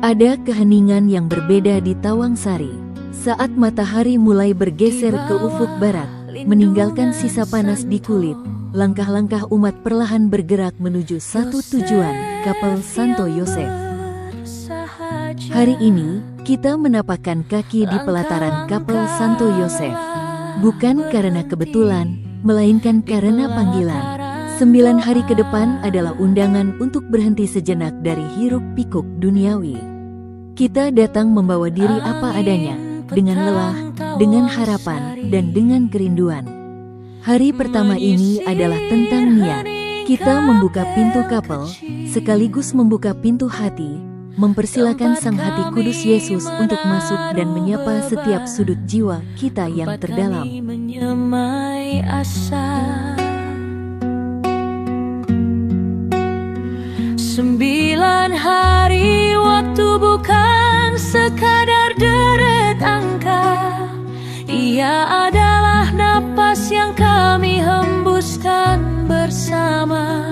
Ada keheningan yang berbeda di Tawangsari. Saat matahari mulai bergeser ke ufuk barat, meninggalkan sisa panas di kulit, langkah-langkah umat perlahan bergerak menuju satu tujuan, Kapel Santo Yosef. Hari ini, kita menapakkan kaki di pelataran Kapel Santo Yosef. Bukan karena kebetulan, melainkan karena panggilan. 9 hari ke depan adalah undangan untuk berhenti sejenak dari hiruk-pikuk duniawi. Kita datang membawa diri apa adanya, dengan lelah, dengan harapan, dan dengan kerinduan. Hari pertama ini adalah tentang niat. Kita membuka pintu kapel, sekaligus membuka pintu hati, mempersilakan Sang Hati Kudus Yesus untuk masuk dan menyapa setiap sudut jiwa kita yang terdalam. 9 hari waktu bukan sekadar deret angka. Ia adalah napas yang kami hembuskan bersama,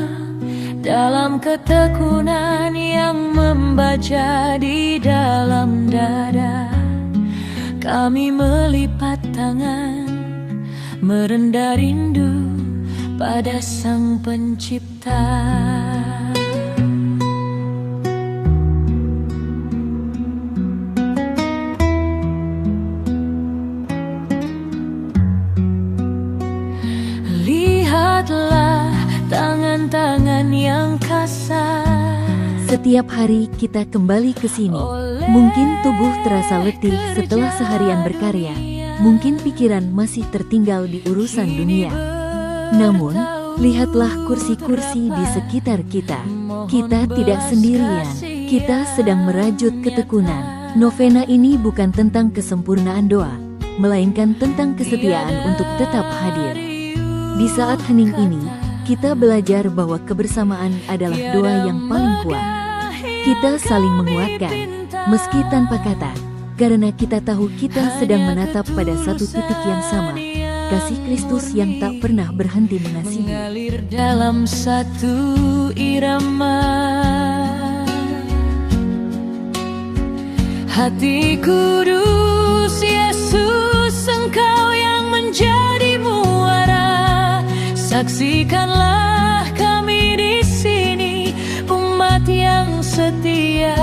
dalam ketekunan yang membaca di dalam dada. Kami melipat tangan, merendah rindu pada Sang Pencipta. Lihatlah tangan-tangan yang kasar. Setiap hari kita kembali ke sini. Mungkin tubuh terasa letih setelah seharian berkarya. Mungkin pikiran masih tertinggal di urusan dunia. Namun, lihatlah kursi-kursi di sekitar kita. Kita tidak sendirian. Kita sedang merajut ketekunan. Novena ini bukan tentang kesempurnaan doa, melainkan tentang kesetiaan untuk tetap hadir. Di saat hening ini, kita belajar bahwa kebersamaan adalah doa yang paling kuat. Kita saling menguatkan, meski tanpa kata, karena kita tahu kita sedang menatap pada satu titik yang sama, kasih Kristus yang tak pernah berhenti mengasihi. Mengalir dalam satu irama, Hati Kudus Yesus, Engkau yang menjadi muara. Saksikanlah kami di sini, umat yang setia.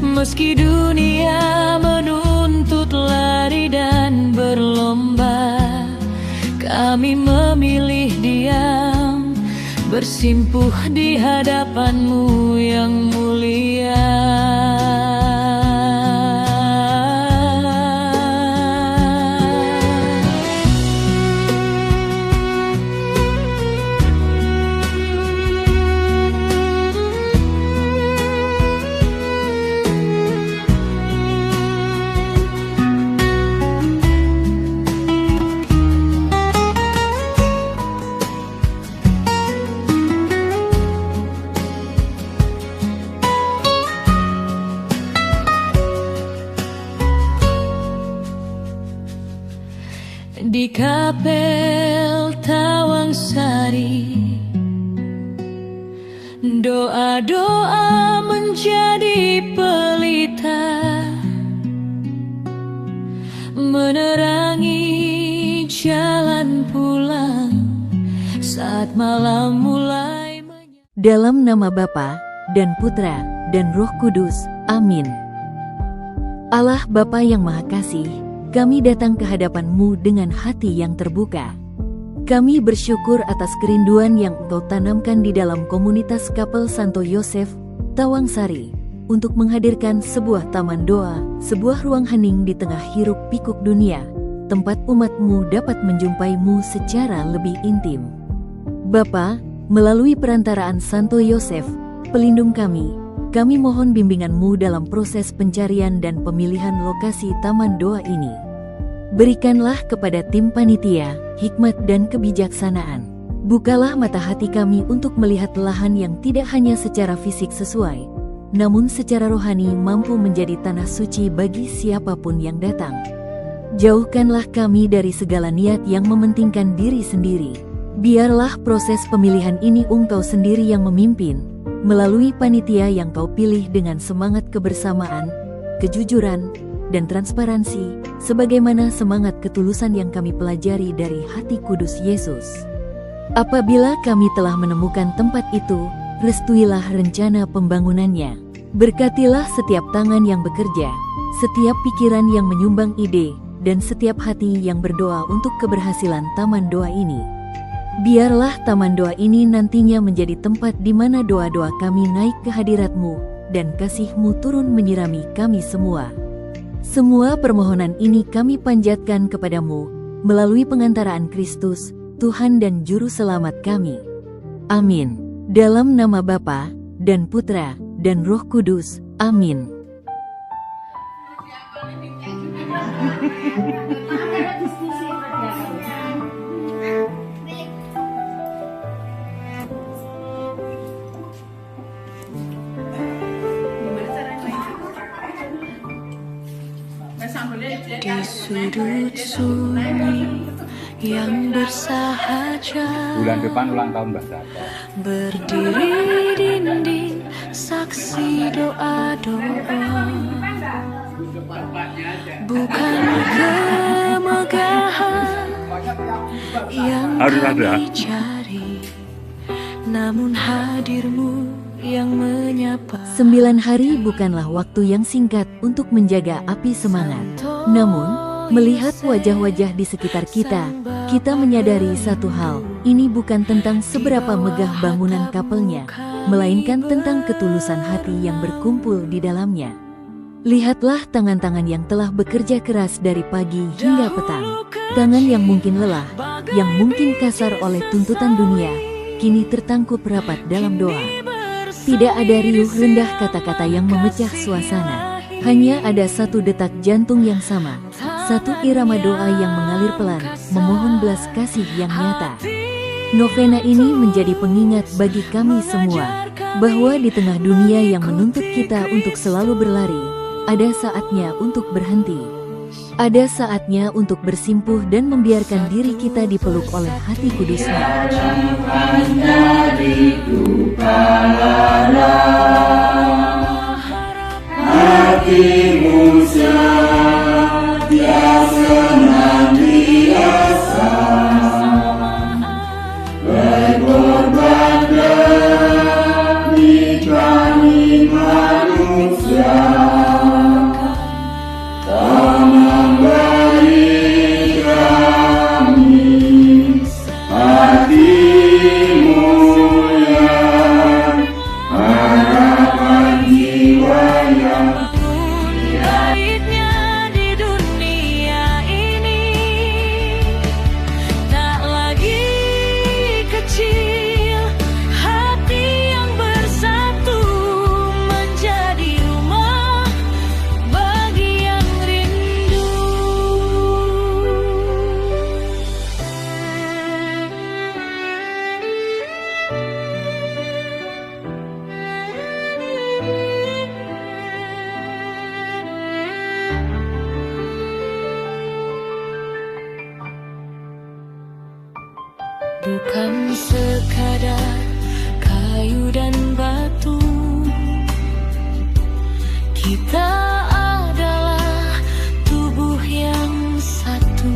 Meski dunia menuntut lari dan berlomba, kami memilih diam, bersimpuh di hadapan-Mu yang mulia. Di Kapel Tawangsari, doa-doa menjadi pelita, menerangi jalan pulang saat malam mulai. Dalam nama Bapa dan Putra dan Roh Kudus, amin. Allah Bapa yang Maha Kasih, kami datang ke hadapan-Mu dengan hati yang terbuka. Kami bersyukur atas kerinduan yang Engkau tanamkan di dalam komunitas Kapel Santo Yosef, Tawangsari, untuk menghadirkan sebuah taman doa, sebuah ruang hening di tengah hiruk-pikuk dunia, tempat umat-Mu dapat menjumpai-Mu secara lebih intim. Bapa, melalui perantaraan Santo Yosef, pelindung kami mohon bimbingan-Mu dalam proses pencarian dan pemilihan lokasi taman doa ini. Berikanlah kepada tim panitia hikmat dan kebijaksanaan. Bukalah mata hati kami untuk melihat lahan yang tidak hanya secara fisik sesuai, namun secara rohani mampu menjadi tanah suci bagi siapapun yang datang. Jauhkanlah kami dari segala niat yang mementingkan diri sendiri, Biarlah proses pemilihan ini Engkau sendiri yang memimpin, melalui panitia yang Kau pilih dengan semangat kebersamaan, kejujuran, dan transparansi, sebagaimana semangat ketulusan yang kami pelajari dari hati kudus Yesus. Apabila kami telah menemukan tempat itu, restuilah rencana pembangunannya. Berkatilah setiap tangan yang bekerja, setiap pikiran yang menyumbang ide, dan setiap hati yang berdoa untuk keberhasilan taman doa ini. Biarlah taman doa ini nantinya menjadi tempat di mana doa-doa kami naik ke hadirat-Mu, dan kasih-Mu turun menyirami kami semua. Semua permohonan ini kami panjatkan kepadamu, melalui pengantaraan Kristus, Tuhan dan Juru Selamat kami. Amin. Dalam nama Bapa, dan Putra, dan Roh Kudus. Amin. Di sudut sunyi yang bersahaja, bulan depan ulang tahun Mbak Tata. berdiri dinding saksi doa-doa, bukan kemegahan yang kami cari, namun hadir-Mu yang menyapa. 9 hari bukanlah waktu yang singkat untuk menjaga api semangat. Namun, melihat wajah-wajah di sekitar kita, kita menyadari satu hal, ini bukan tentang seberapa megah bangunan kapelnya, melainkan tentang ketulusan hati yang berkumpul di dalamnya. Lihatlah tangan-tangan yang telah bekerja keras dari pagi hingga petang. Tangan yang mungkin lelah, yang mungkin kasar oleh tuntutan dunia, kini tertangkup rapat dalam doa. Tidak ada riuh rendah kata-kata yang memecah suasana. Hanya ada satu detak jantung yang sama, satu irama doa yang mengalir pelan, memohon belas kasih yang nyata. Novena ini menjadi pengingat bagi kami semua, bahwa di tengah dunia yang menuntut kita untuk selalu berlari, ada saatnya untuk berhenti. Ada saatnya untuk bersimpuh dan membiarkan diri kita dipeluk oleh hati kudus-Nya. Hatimu sentiasa nantiasa berkorban demi kami manusia, tak memberi kami hatimu yang harapan jiwa yang Pahitnya di dunia ini tak lagi kecil, hati yang bersatu menjadi rumah bagi yang rindu. Bukan sekadar kayu dan batu, kita adalah tubuh yang satu,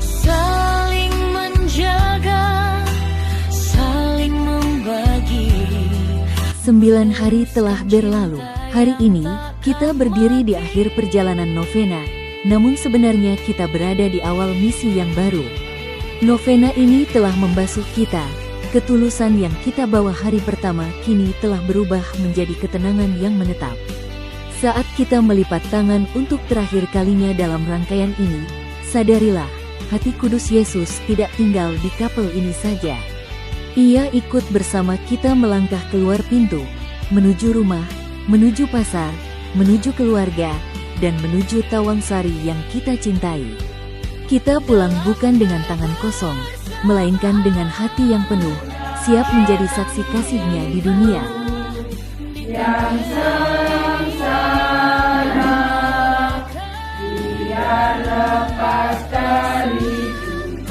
saling menjaga, saling membagi. 9 hari telah berlalu. Hari ini, kita berdiri di akhir perjalanan novena, namun sebenarnya kita berada di awal misi yang baru. Novena ini telah membasuh kita. Ketulusan yang kita bawa hari pertama kini telah berubah menjadi ketenangan yang menetap. Saat kita melipat tangan untuk terakhir kalinya dalam rangkaian ini, sadarilah, hati kudus Yesus tidak tinggal di kapel ini saja. Ia ikut bersama kita melangkah keluar pintu, menuju rumah, menuju pasar, menuju keluarga, dan menuju Tawangsari yang kita cintai. Kita pulang bukan dengan tangan kosong, melainkan dengan hati yang penuh, siap menjadi saksi kasih-Nya di dunia. yang sengsara, biar lepas dariku.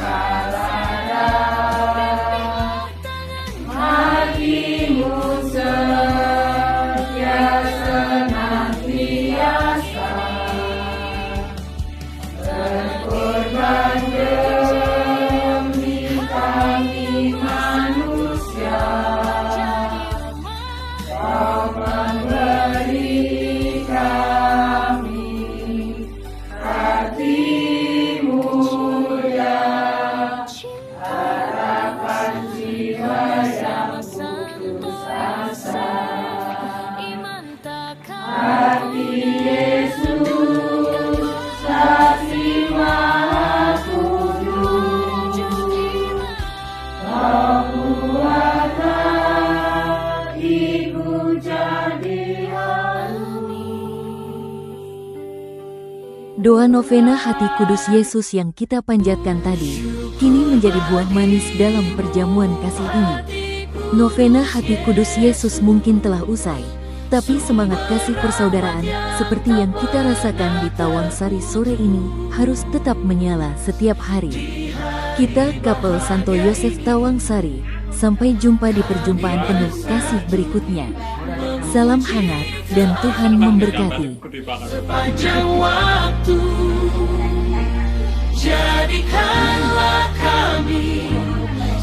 Doa novena Hati Kudus Yesus yang kita panjatkan tadi, kini menjadi buah manis dalam perjamuan kasih ini. Novena Hati Kudus Yesus mungkin telah usai, tapi semangat kasih persaudaraan, seperti yang kita rasakan di Tawangsari sore ini, harus tetap menyala setiap hari. Kita, Kapel Santo Yosef Tawangsari, sampai jumpa di perjumpaan penuh kasih berikutnya. Salam hangat, dan Tuhan memberkati. Sepanjang waktu, jadikanlah kami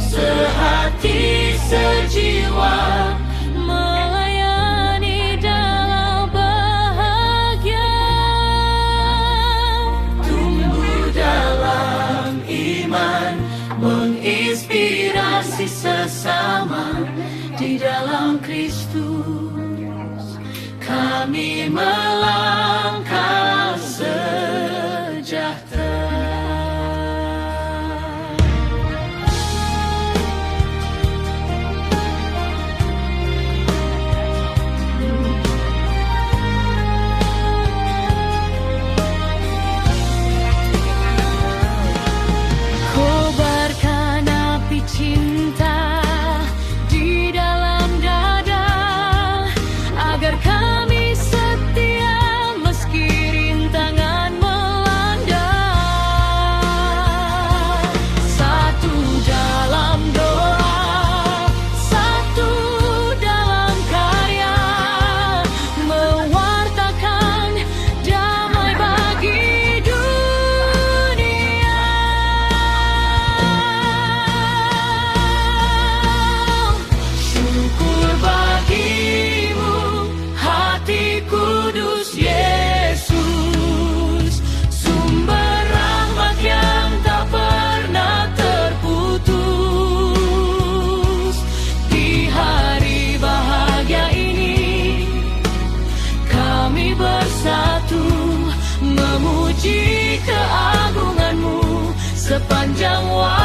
sehati sejiwa, melayani dalam bahagia, tumbuh dalam iman, menginspirasi sesama di dalam Kristus. Kami melangkah sejahtera. Kobarkan api cinta di dalam dada, agar kami setia meski rintangan melanda. Satu dalam doa, satu dalam karya, mewartakan damai bagi dunia. Syukur bagimu, Hati Kudus Yesus, sumber rahmat yang tak pernah terputus. Di hari bahagia ini, kami bersatu memuji keagungan-Mu sepanjang waktu.